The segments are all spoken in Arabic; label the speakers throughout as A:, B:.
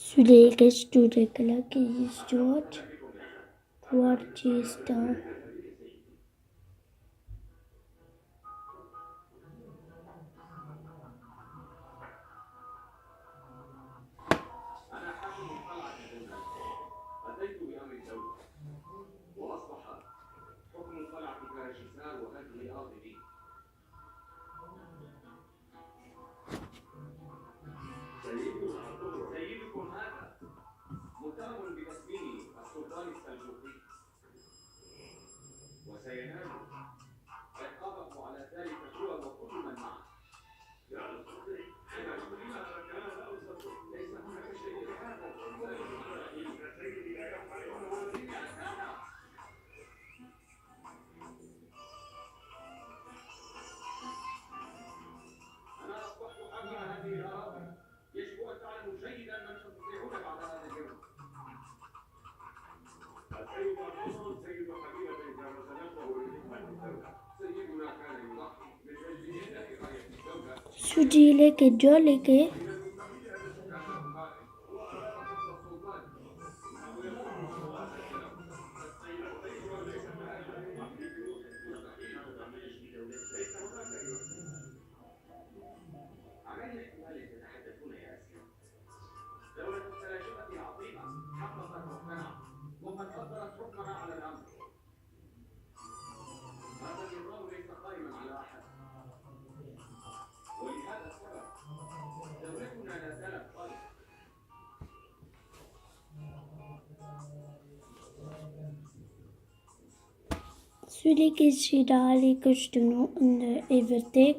A: Today gets to regular key Stuart. What is the
B: أنا حاكم قلعة الزناد. أتيت بأمر الدولة، وأصبح حكم القلعة كرشيسار وهذه أرضي. سيدكم هذا متهم بتسميم السلطان السلجوقي، وسينال عقابه على ذلك هو وكل من معه. لا أستطيع. أنا لا أستطيع. ليس هناك شيء لهذا. سيدي لا يفعل أنا أصبحت حاكم هذه الأراضي. يجب أن تعلموا جيدا من ستطيعون بعد هذا اليوم. السيد الحصن سيد حبيبة كان سنبدأ لخدمة الدولة. سيدنا كان يضحي من أجل إنهاء غاية الدولة.
A: Sudile che giole che
B: من المستحيل أن يشك أنه خائن وأراد قتل السلطان. إنه يقول هذا الكلام. السيد أيضا ليس مستحيل. ليس هناك عن أي احتمال تتحدثون يا أسير؟ دولة السلاجقة عظيمة، حققت واقتنعت، وقد أصدرت حكمها على الأمر. هذا النظام ليس قائما على أحد، ولهذا السبب دولتنا لا زالت صالحة.
A: celui qui sera les questions de Evertek.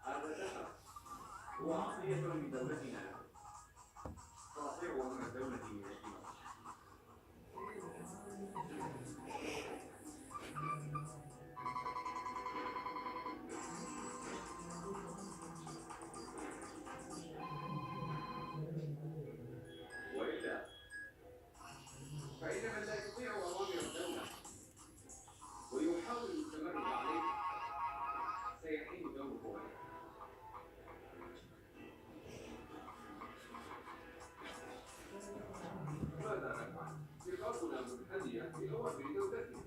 B: هذا ذهب هو عطية لدولتنا له. تطيع أمر الدولة من أجل مصلحته. وإلا فإن من لا يطيع أوامر الدولة ويحاول التمرد عليها سيحين دوره عليه. ماذا نفعل؟ ثقافنا منحنية بأوامر دولتنا.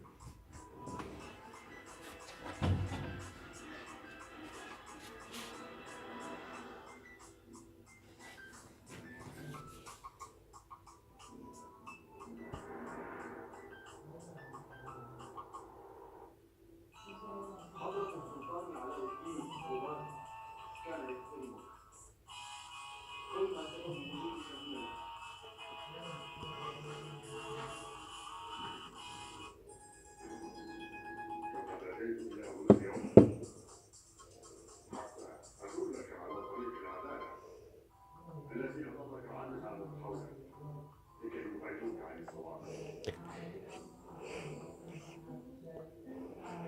B: حضرة السلطان علاء الدين السلطان كان يحترمك. قل ما سبب وجودك هنا. لقد أتيت إلى هنا اليوم حتى أدلك على طريق العدالة التي أضلك عنها متحولا لكي يبعدوك عن الصواب.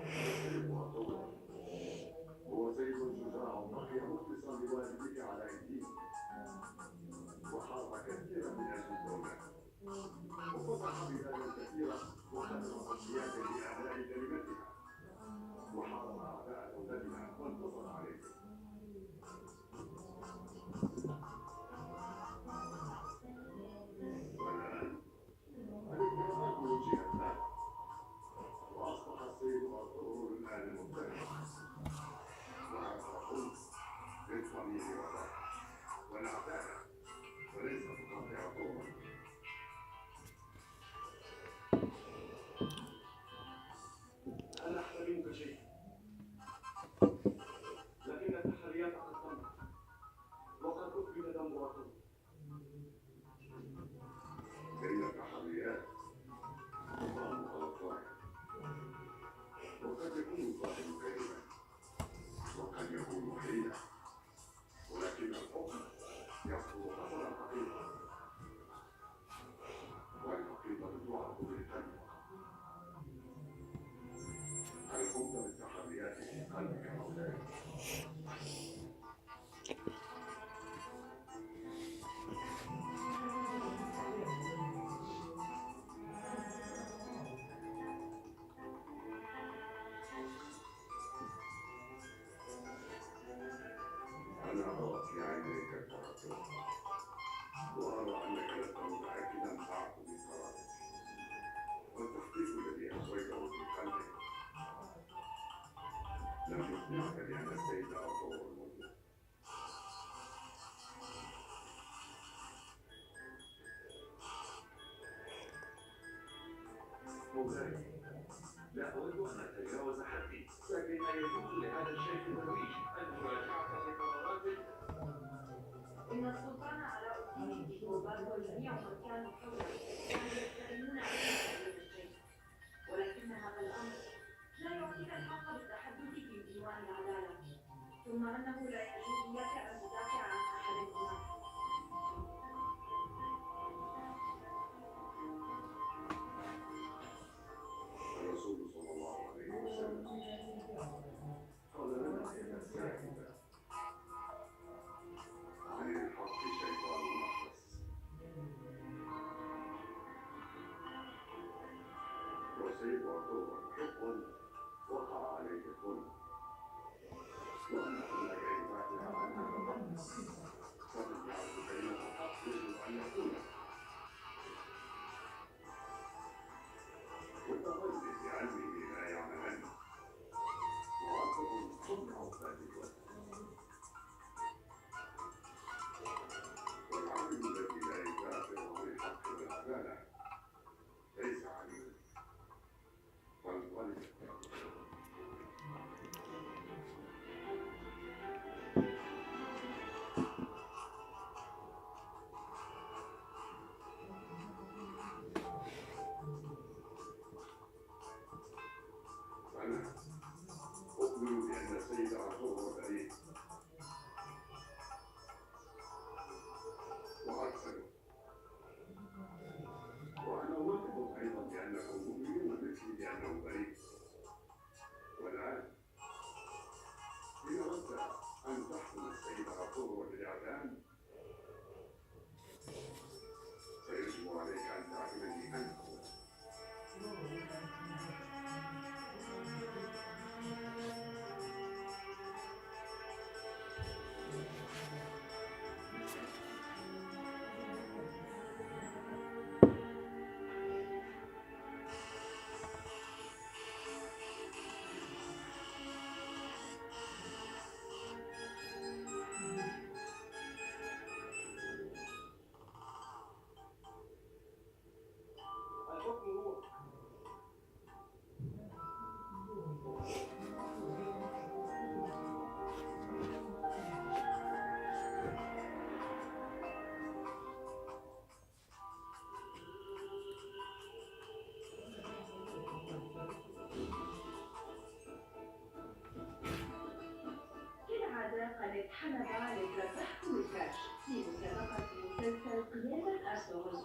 B: السيد أرطغرل هو سيد شجاع بقي مخلصا لوالدك علاء الدين، وحارب كثيرا من أجل الدولة، وفتح بلادا كثيرة وقتل أنبياء لأعلاء كلمتها، وحارب أعداء دولتها وانتصر عليهم. والآن الانتقامات وجهت له، وأصبح السيد أرطغرل الآن مبتلعا، وأعتقد للقليل وضع والعدالة وليس بقطع طرق. أنا أحترمك شيئا، مولاي، لا أود أن أتجاوز حدي، لكن يجوز لهذا الشيخ الدرويش المراجعة لقرارات.
C: إن السلطان علاء الدين بيكوبان وجميع من كانوا حوله كانوا يستعينون على هذا الشيء، ولكن هذا الأمر لا يعطيك الحق بالتحدث في ديوان العدالة، ثم أنه لا يجوز لك أن تدافع عن أحد هناك.
B: الرسول صلى الله عليه وسلم قال لنا إن الساكت عن الحق شيطان مخلص، وسيف عقوبة حقا وقع عليه الظلم، وأنه لا يدافع عن هذا الظلم، فمن يعرف كلمة الحق يجب أن يقول متغلب بعلمه لا يعملن، معاقب صنع ذلك، والعالم الذي لا يدافع عن الحق والعدالة ليس عالما، فانطلق. أنا أؤمن بأن السيد عاشور بريء وأرسل، وأنا واثق أيضا بأنكم مؤمنون مثلي بأنه بريء. والآن إن أردت أن تحكم السيد عاشور بالإعدام فيجب عليك أن تعلمني أنت. الحكم هو
C: كالعادة قد اتحلب لذة تحكم الكاش في مسابقة مسلسل قيادة أرطغرل.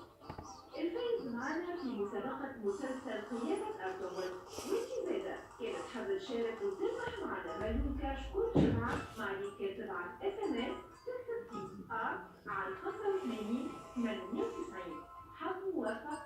C: الفائز معنا في مسابقة مسلسل قيادة أرطغرل وينتي زيدا كانت حابة تشارك وتربح معنا مليون كاش كل جمعة مع لينك تبعت SMS تكتب فيه على 85 98 حاب موافق